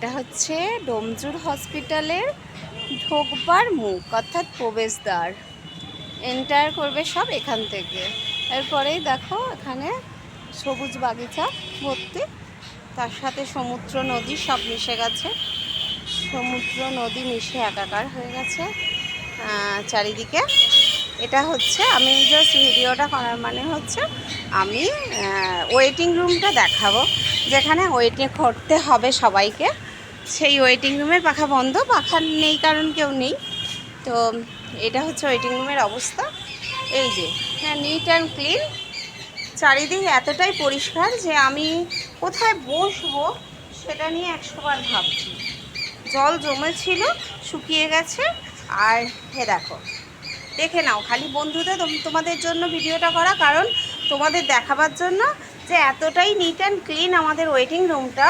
এটা হচ্ছে ডোমজুর হসপিটালের ঢোকবার মুখ অর্থাৎ প্রবেশদ্বার। এন্টার করবে সব এখান থেকে। এরপরেই দেখো এখানে সবুজ বাগিচা ভর্তি, তার সাথে সমুদ্র নদী সব মিশে গেছে। সমুদ্র নদী মিশে একাকার হয়ে গেছে চারিদিকে। এটা হচ্ছে আমি জাস্ট ভিডিওটা করার মানে হচ্ছে আমি ওয়েটিং রুমটা দেখাবো, যেখানে ওয়েটিং করতে হবে সবাইকে। সেই ওয়েটিং রুমের পাখা বন্ধ, পাখা নেই কারণ কেউ নেই। তো এটা হচ্ছে ওয়েটিং রুমের অবস্থা। এই যে হ্যাঁ, নিট অ্যান্ড ক্লিন, চারিদিক এতটাই পরিষ্কার যে আমি কোথায় বসবো সেটা নিয়ে 100 বার ভাবছি। জল জমেছিল, শুকিয়ে গেছে। আর হে দেখো, দেখে নাও, খালি বন্ধুদের তোমাদের জন্য ভিডিওটা করা, কারণ তোমাদের দেখাবার জন্য যে এতটাই নিট অ্যান্ড ক্লিন আমাদের ওয়েটিং রুমটা,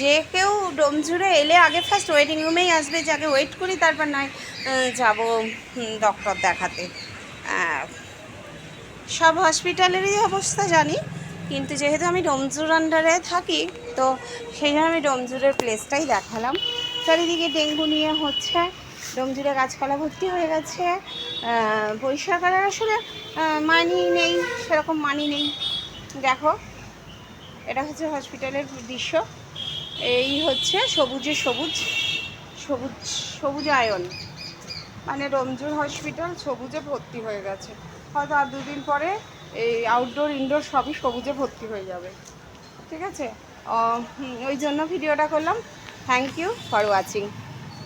যে কেউ ডোমজুড়ে এলে আগে ফার্স্ট ওয়েটিং রুমেই আসবে, যে আগে ওয়েট করি তারপর নয় যাবো ডক্টর দেখাতে। সব হসপিটালেরই অবস্থা জানি, কিন্তু যেহেতু আমি ডোমজুর আন্ডারে থাকি তো সেই জন্য আমি ডোমজুরের প্লেসটাই দেখালাম। চারিদিকে ডেঙ্গু নিয়ে হচ্ছে, ডোমজুরে গাছপালা ভর্তি হয়ে গেছে। পরিষ্কার করার আসলে মানি নেই, সেরকম মানি নেই। দেখো, এটা হচ্ছে হসপিটালের দৃশ্য। এই হচ্ছে সবুজে সবুজ, সবুজ সবুজায়ন, মানে ডোমজুর হসপিটাল সবুজে ভর্তি হয়ে গেছে। হয়তো আর 2 দিন পরে এই আউটডোর ইনডোর সবই সবুজে ভর্তি হয়ে যাবে। ঠিক আছে, ওই জন্য ভিডিওটা করলাম। Thank you for watching.